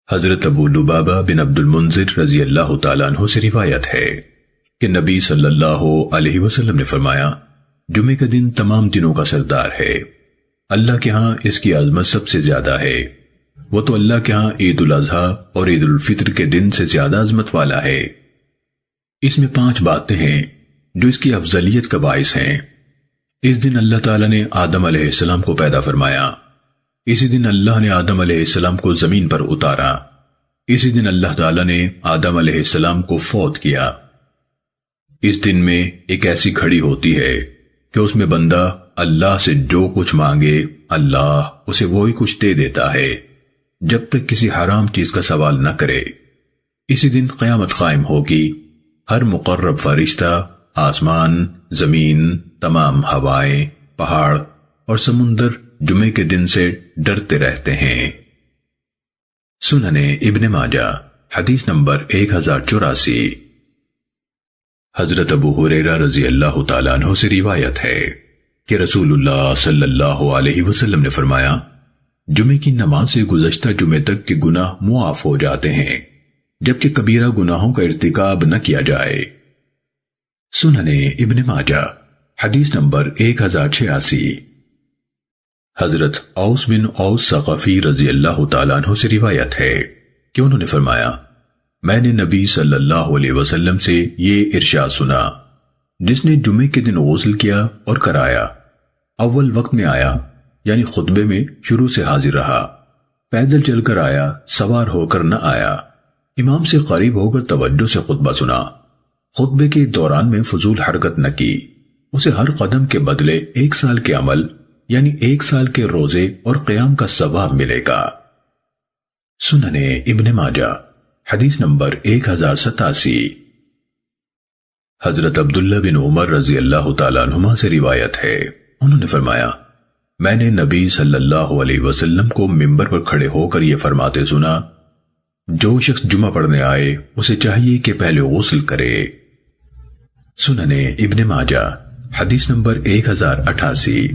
حضرت ابو لبابہ بن عبد المنذر رضی اللہ تعالیٰ عنہ سے روایت ہے کہ نبی صلی اللہ علیہ وسلم نے فرمایا، جمعے کا دن تمام دنوں کا سردار ہے، اللہ کے ہاں اس کی عظمت سب سے زیادہ ہے، وہ تو اللہ کے ہاں عید الاضحیٰ اور عید الفطر کے دن سے زیادہ عظمت والا ہے۔ اس میں 5 باتیں ہیں جو اس کی افضلیت کا باعث ہیں۔ اس دن اللہ تعالیٰ نے آدم علیہ السلام کو پیدا فرمایا، اسی دن اللہ نے آدم علیہ السلام کو زمین پر اتارا، اسی دن اللہ تعالیٰ نے آدم علیہ السلام کو فوت کیا۔ اس دن میں ایک ایسی گھڑی ہوتی ہے کہ اس میں بندہ اللہ سے جو کچھ مانگے اللہ اسے وہی کچھ دے دیتا ہے جب تک کسی حرام چیز کا سوال نہ کرے۔ اسی دن قیامت قائم ہوگی، ہر مقرب فرشتہ، آسمان، زمین، تمام ہوائیں، پہاڑ اور سمندر جمعے کے دن سے ڈرتے رہتے ہیں۔ سننے ابن ماجہ حدیث نمبر 1084۔ حضرت ابو ہریرہ رضی اللہ تعالیٰ عنہ سے روایت ہے کہ رسول اللہ صلی اللہ علیہ وسلم نے فرمایا، جمعے کی نماز سے گزشتہ جمعے تک کے گناہ معاف ہو جاتے ہیں جبکہ کبیرہ گناہوں کا ارتکاب نہ کیا جائے۔ سننے ابن ماجہ حدیث نمبر 1086۔ حضرت اوس بن اوس ثقفی رضی اللہ تعالیٰ عنہ سے روایت ہے کہ انہوں نے فرمایا، میں نے نبی صلی اللہ علیہ وسلم سے یہ ارشاد سنا، جس نے جمعے کے دن غسل کیا اور کرایا، اول وقت میں آیا یعنی خطبے میں شروع سے حاضر رہا، پیدل چل کر آیا، سوار ہو کر نہ آیا، امام سے قریب ہو کر توجہ سے خطبہ سنا، خطبے کے دوران میں فضول حرکت نہ کی، اسے ہر قدم کے بدلے 1 سال کے عمل یعنی 1 سال کے روزے اور قیام کا ثواب ملے گا۔ سننے ابن ماجہ حدیث نمبر 1087۔ حضرت عبداللہ بن عمر رضی اللہ تعالیٰ عنہما سے روایت ہے، انہوں نے فرمایا، میں نے نبی صلی اللہ علیہ وسلم کو منبر پر کھڑے ہو کر یہ فرماتے سنا، جو شخص جمعہ پڑھنے آئے اسے چاہیے کہ پہلے غسل کرے۔ سننے ابن ماجہ حدیث نمبر 1088۔